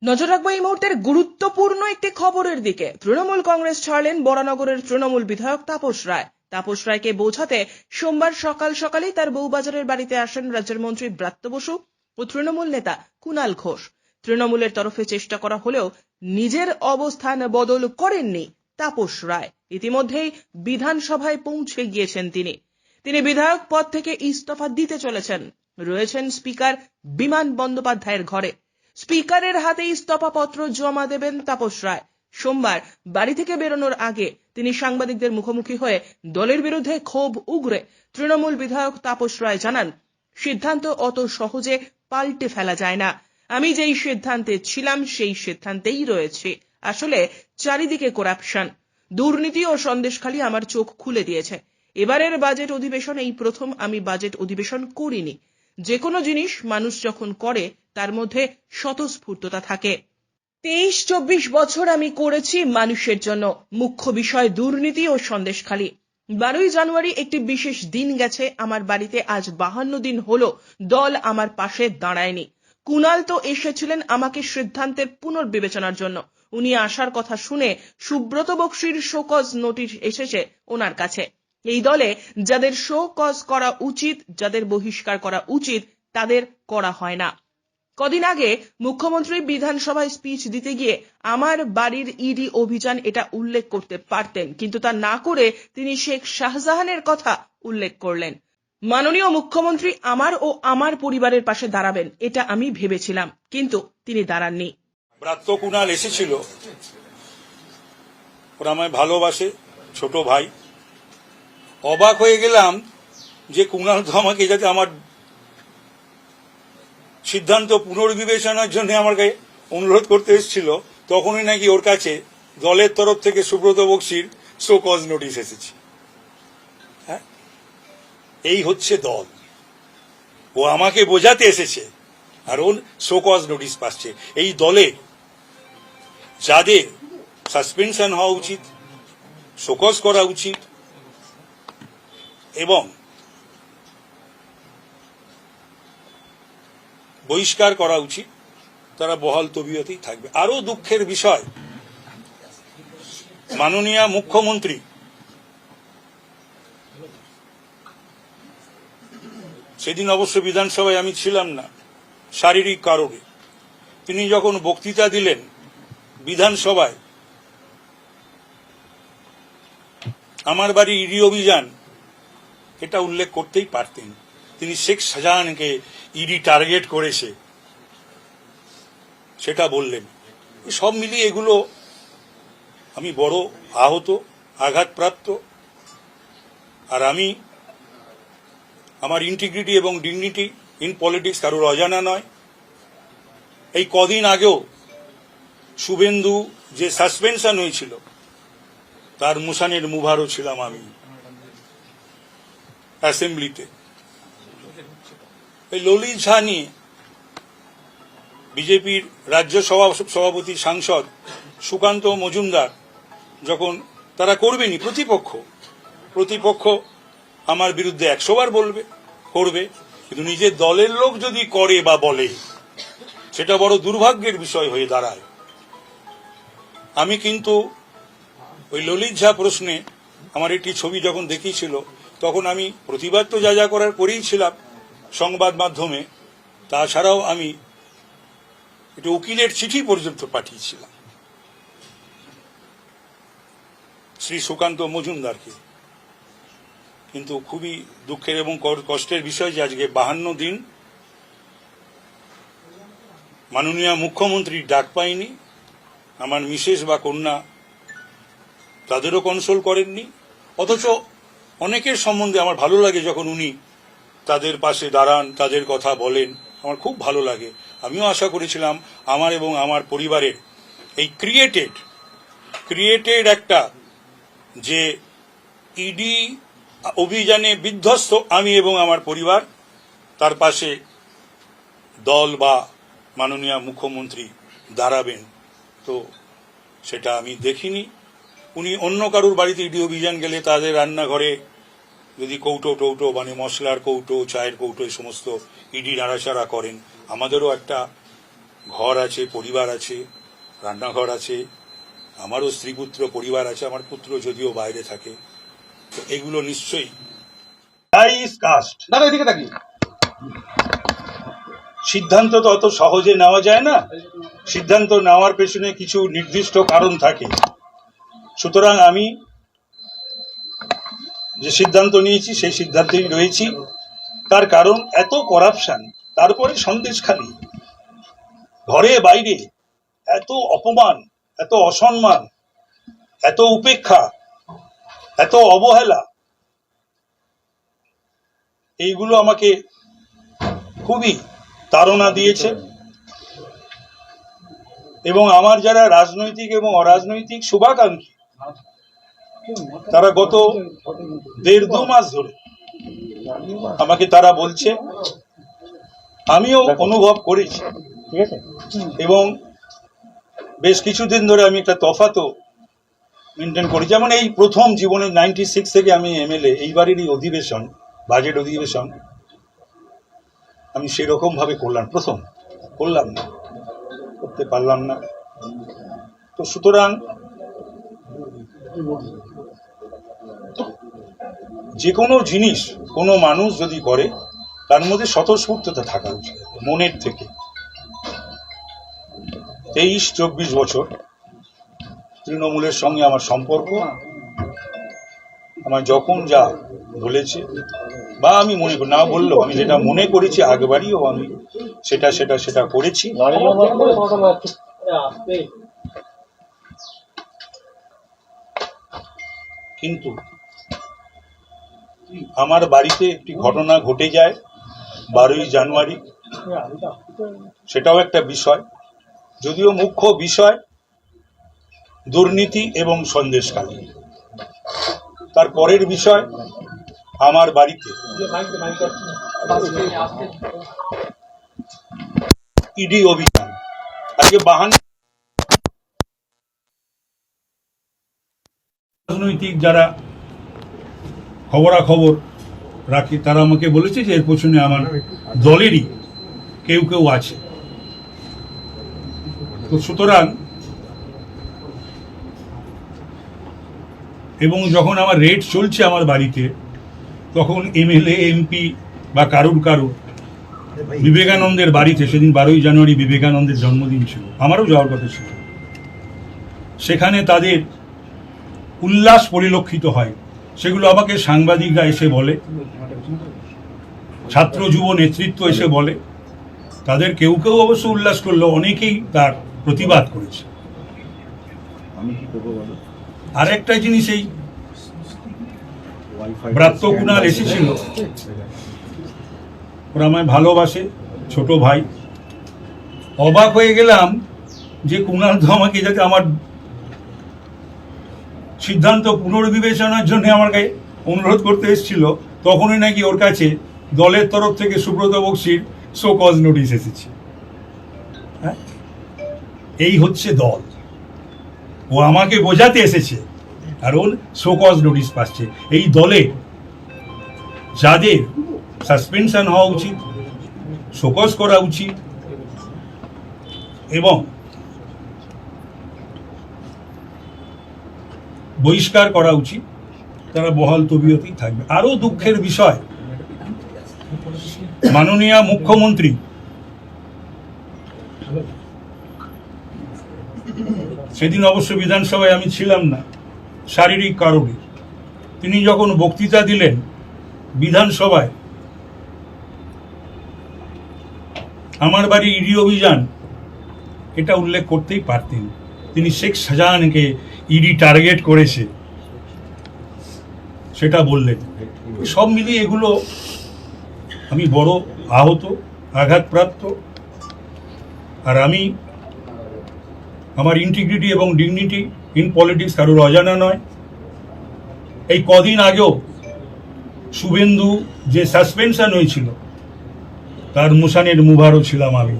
নজর রাখবো এই মুহূর্তের গুরুত্বপূর্ণ একটি খবরের দিকে। তৃণমূল কংগ্রেস ছাড়লেন বরানগরের তৃণমূল বিধায়ক তাপস রায়। তাপস রায়কে বোঝাতে সোমবার সকাল সকালেই তার বউবাজারের বাড়িতে আসেন রাজ্যের মন্ত্রী ব্রাত্য বসু ও তৃণমূল নেতা কুণাল ঘোষ। তৃণমূলের তরফে চেষ্টা করা হলেও নিজের অবস্থান বদল করেননি তাপস রায়। ইতিমধ্যেই বিধানসভায় পৌঁছে গিয়েছেন তিনি বিধায়ক পদ থেকে ইস্তফা দিতে চলেছেন। রয়েছেন স্পিকার বিমান বন্দ্যোপাধ্যায়ের ঘরে। স্পিকারের হাতে ইস্তফাপত্র জমা দেবেন তাপস রায়। সোমবার বাড়ি থেকে বেরোনোর আগে তিনি সাংবাদিকদের মুখোমুখি হয়ে দলের বিরুদ্ধে ক্ষোভ উগরে তৃণমূল বিধায়ক তাপস রায় জানান, সিদ্ধান্ত অত সহজে পাল্টে ফেলা যায় না। আমি যেই সিদ্ধান্তে ছিলাম সেই সিদ্ধান্তেই রয়েছে। আসলে চারিদিকে করাপশন, দুর্নীতি ও সন্দেশখালি আমার চোখ খুলে দিয়েছে। এবারের বাজেট অধিবেশন এই প্রথম আমি বাজেট অধিবেশন করিনি। যে কোনো জিনিস মানুষ যখন করে তার মধ্যে স্বতঃস্ফূর্ততা থাকে। 23-24 বছর আমি করেছি মানুষের জন্য। মুখ্য বিষয় দুর্নীতি ও সন্দেশখালি। 12ই জানুয়ারি একটি বিশেষ দিন গেছে আমার বাড়িতে। আজ 52 দিন হলো দল আমার পাশে দাঁড়ায়নি। কুণাল তো এসেছিলেন আমাকে সিদ্ধান্তের পুনর্বিবেচনার জন্য। উনি আসার কথা শুনে সুব্রত বক্সির শোকজ নোটিশ এসেছে ওনার কাছে। এই দলে যাদের শোকজ করা উচিত, যাদের বহিষ্কার করা উচিত, তাদের করা হয় না। কদিন আগে মুখ্যমন্ত্রী বিধানসভায় স্পিচ দিতে গিয়ে আমার বাড়ির ইডি অভিযান এটা উল্লেখ করতে পারতেন, কিন্তু তা না করে তিনি শেখ শাহজাহানের কথা উল্লেখ করলেন। মাননীয় মুখ্যমন্ত্রী আমার ও আমার পরিবারের পাশে দাঁড়াবেন এটা আমি ভেবেছিলাম, কিন্তু তিনি দাঁড়াননি। ব্রাত্য কুণাল এসেছিল, ওরা আমায় ভালোবাসে, ছোট ভাই। অবাক হয়ে গেলাম যে কুণাল তো আমাকে যাতে আমার সিদ্ধান্ত পুনর্বিবেচনার জন্য আমার কাছে অনুরোধ করতে এসেছিল, তখনই নাকি ওর কাছে দলের তরফ থেকে সুব্রত বক্সির শোকজ নোটিশ এসেছে। হ্যাঁ, এই হচ্ছে দল। ও আমাকে বোঝাতে এসেছে আর ওর শোকজ নোটিশ পাচ্ছে। এই দলে যাদের সাসপেনশন হওয়া উচিত, শোকজ করা উচিত এবং বহিষ্কার করা উচিত, তারা বহাল তবিয়তেই থাকবে। আরো দুঃখের বিষয়, মাননীয় মুখ্যমন্ত্রী সেদিন অবশ্য বিধানসভায় আমি ছিলাম না, শারীরিক কারণে। তিনি যখন বক্তৃতা দিলেন বিধানসভায়, আমার বাড়ি ইডি অভিযান এটা উল্লেখ করতেই পারতেন। তিনি শেখ শাহজাহানকে ইডি টার্গেট করেছে সেটা বললেন। সব মিলিয়ে এগুলো আমি বড় আহত, আঘাতপ্রাপ্ত। আর আমি আমার ইন্টিগ্রিটি এবং ডিগনিটি ইন পলিটিক্স কারোর অজানা নয়। এই কদিন আগেও শুভেন্দু যে সাসপেনশন হয়েছিল তার মুসানের মুভারও ছিলাম আমি অ্যাসেম্বলিতে। এই ললিত ঝা নিয়ে বিজেপির রাজ্য সভাপতি সাংসদ সুকান্ত মজুমদার যখন তারা করবেনি, প্রতিপক্ষ আমার বিরুদ্ধে 100 বার করবে, কিন্তু নিজের দলের লোক যদি করে বা বলে সেটা বড় দুর্ভাগ্যের বিষয় হয়ে দাঁড়ায়। আমি কিন্তু ওই ললিত ঝা প্রশ্নে আমার একটি ছবি যখন দেখিয়েছিল তখন আমি প্রতিবাদ তো যা করার করেইছিলাম সংবাদ মাধ্যমে, তাছাড়াও আমি একটু উকিলের চিঠি পর্যন্ত পাঠিয়েছিলাম শ্রী সুকান্ত মজুমদারকে। কিন্তু খুবই দুঃখের এবং কষ্টের বিষয় যে আজকে 52 দিন মাননীয় মুখ্যমন্ত্রীর ডাক পাইনি। আমার মিসেস বা কন্যা তাদেরও কনসোল করেননি। অথচ অনেকের সম্বন্ধে আমার ভালো লাগে যখন উনি তাদের পাশে দাঁড়ান, তাদের কথা বলেন, আমার খুব ভালো লাগে। আমিও আশা করেছিলাম আমার এবং আমার পরিবারের এই ক্রিয়েটেড একটা যে ইডি অভিযানে বিধ্বস্ত আমি এবং আমার পরিবার, তার পাশে দল বা মাননীয় মুখ্যমন্ত্রী দাঁড়াবেন। তো সেটা আমি দেখিনি। উনি অন্য কারুর বাড়িতে ইডি অভিযান গেলে তাদের রান্নাঘরে যদি কৌটো মানে মশলার কৌটো, চায়ের কৌটো, এই সমস্ত ইডি নাড়াচাড়া করেন, আমাদেরও একটা ঘর আছে, পরিবার আছে, রান্নাঘর আছে, আমারও স্ত্রী পুত্র পরিবার আছে, আমার পুত্র যদিও বাইরে থাকে, তো এগুলো নিশ্চয়ই কাস্ট। দাদা এদিকে তাকিয়ে। সিদ্ধান্ত তো অত সহজে নেওয়া যায় না, সিদ্ধান্ত নেওয়ার পেছনে কিছু নির্দিষ্ট কারণ থাকে। সুতরাং আমি যে সিদ্ধান্ত নিয়েছি সেই সিদ্ধান্তেই রয়েছি। তার কারণ এত করাপশন, তারপরে সন্দেশখালী, ঘরে বাইরে এত অপমান, এত অসম্মান, এত উপেক্ষা, এত অবহেলা, এইগুলো আমাকে খুবই তাড়না দিয়েছে। এবং আমার যারা রাজনৈতিক এবং অরাজনৈতিক শুভাকাঙ্ক্ষী, তারা গত 1.5-2 মাস ধরে আমাকে তারা বলছে, আমিও অনুভব করেছি, এবং বেশ কিছুদিন ধরে আমি একটা তফাতও মেনটেন করি। যেমন এই প্রথম জীবনে 96 থেকে আমি এমএলএ, এইবারেরই অধিবেশন, বাজেট অধিবেশন আমি সেরকম ভাবে করলাম না, করতে পারলাম না। তো সুতরাং যে কোনো জিনিস কোনো মানুষ যদি করে, তার মধ্যে স্বতঃস্ফূর্ততা থাকা উচিত মনের থেকে। 23-24 বছর তৃণমূলের সঙ্গে আমার সম্পর্ক, আমার যখন যা বলেছে বা আমি মনে না বললেও আমি যেটা মনে করেছি আগবারইও আমি সেটা করেছি। কিন্তু আমার বাড়িতে একটি ঘটনা ঘটে যায় 12ই জানুয়ারি, সেটাও একটা বিষয়, যদিও মুখ্য বিষয় দুর্নীতি এবং সন্দেশখালী। তার পরের বিষয় আমার বাড়িতে ইডি অভিযান। আজকে 52 রাজনৈতিক যারা খবরাখবর রাখে তারা আমাকে বলেছে যে এর পেছনে আমার দলেরই কেউ আছে। তো সুতরাং, এবং যখন আমার রেড চলছে আমার বাড়িতে, তখন এমএলএ এমপি বা কারুর বিবেকানন্দের বাড়িতে, সেদিন 12ই জানুয়ারি বিবেকানন্দের জন্মদিন ছিল, আমারও যাওয়ার কথা ছিল, সেখানে তাদের উল্লাস পরিলক্ষিত হয়। সেগুলো আমাকে সাংবাদিকরা এসে বলে, ছাত্র যুব নেতৃত্ব এসে বলে। তাদের কেউ অবশ্য উল্লাস করলো, অনেকেই তার প্রতিবাদ করেছে। আর একটা জিনিস, এই ব্রাত্য কুণাল এসেছিল, ওরা আমায় ভালোবাসে, ছোট ভাই। অবাক হয়ে গেলাম যে কুণাল তো আমাকে যাতে আমার সিদ্ধান্ত পুনর্বিবেচনার জন্য আমার কাছে অনুরোধ করতে এসেছিল, তখনই নাকি ওর কাছে দলের তরফ থেকে সুব্রত বক্সির শো কজ নোটিশ এসেছে। হ্যাঁ, এই হচ্ছে দল। ও আমাকে বোঝাতে এসেছে আর ওর শো কজ নোটিশ পাচ্ছে। এই দলে যাদের সাসপেনশন হওয়া উচিত, শো কজ করা উচিত এবং বহিষ্কার করা উচিত, তারা বহাল তবিয়তেই থাকবে। আরো দুঃখের বিষয়, মাননীয় মুখ্যমন্ত্রী সেদিন অবশ্য বিধানসভায় আমি ছিলাম না শারীরিক কারণে, তিনি যখন বক্তৃতা দিলেন বিধানসভায়, আমার বাড়ি ইডি অভিযান এটা উল্লেখ করতেই পারতেন। তিনি শেখ শাহজাহানকে ইডি টার্গেট করেছে সেটা বললেন। সব মিলিয়ে এগুলো আমি বড় আহত, আঘাতপ্রাপ্ত। আর আমি, আমার ইন্টিগ্রিটি এবং ডিগনিটি ইন পলিটিক্স কারোর অজানা নয়। এই কদিন আগেও শুভেন্দু যে সাসপেনশন হয়েছিল, তার মুসানের মুভারও ছিলাম আমি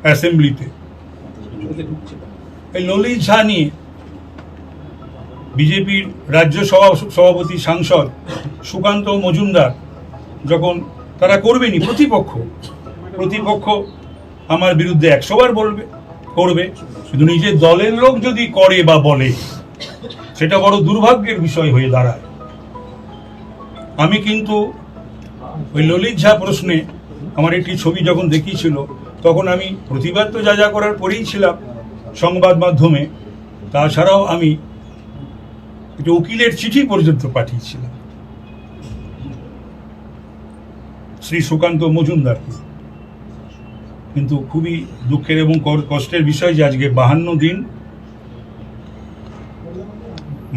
অ্যাসেম্বলিতে। এই ললিত ঝা নিয়ে বিজেপির রাজ্য সভাপতি সাংসদ সুকান্ত মজুমদার, যখন তারা করবেনি, প্রতিপক্ষ আমার বিরুদ্ধে 100 বার বলবে, করবে। শুধু নিজের দলের লোক যদি করে বা বলে, সেটা বড় দুর্ভাগ্যের বিষয় হয়ে দাঁড়ায়। আমি কিন্তু ওই ললিত ঝা প্রশ্নে আমার একটি ছবি যখন দেখিয়েছিল, তখন আমি প্রতিবাদ তো যা যা করার করেই ছিলাম সংবাদ মাধ্যমে, তাছাড়াও আমি একটা উকিলের চিঠি পর্যন্ত পাঠিয়েছিলাম শ্রী সুকান্ত মজুমদারকে। কিন্তু খুবই দুঃখের এবং কষ্টের বিষয় যে আজকে 52 দিন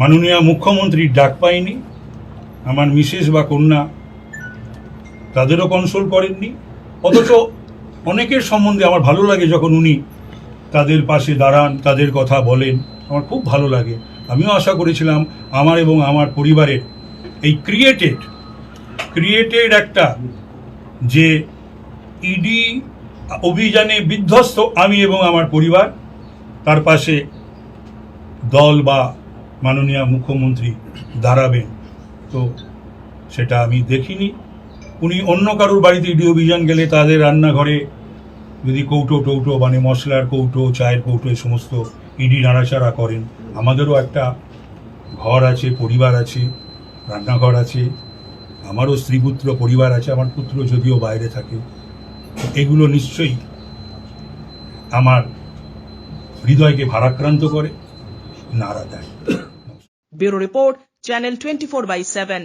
মাননীয় মুখ্যমন্ত্রীর ডাক পাইনি। আমার মিসেস বা কন্যা তাদেরও কনসোল করেননি। অথচ অনেকের সম্বন্ধে আমার ভালো লাগে যখন উনি তাদের পাশে দাঁড়ান, তাদের কথা বলেন, আমার খুব ভালো লাগে। আমিও আশা করেছিলাম আমার এবং আমার পরিবারের এই ক্রিয়েটেড একটা যে ইডি অভিযানে বিধ্বস্ত আমি এবং আমার পরিবার, তার পাশে দল বা মাননীয় মুখ্যমন্ত্রী দাঁড়াবেন। তো সেটা আমি দেখিনি। উনি অন্য কারোর বাড়িতে ইডি অভিযান গেলে তাদের রান্নাঘরে যদি কৌটো টৌটো মানে মশলার কৌটো, চায়ের কৌটো, এই সমস্ত ইডি নাড়াচাড়া করেন। আমাদেরও একটা ঘর আছে, পরিবার আছে, রান্নাঘর আছে, আমারও স্ত্রীপুত্র পরিবার আছে। আমার পুত্র যদিও বাইরে থাকে, এগুলো নিশ্চয়ই আমার হৃদয়কে ভারাক্রান্ত করে, নাড়া দেয়। Bureau report, channel 24/7।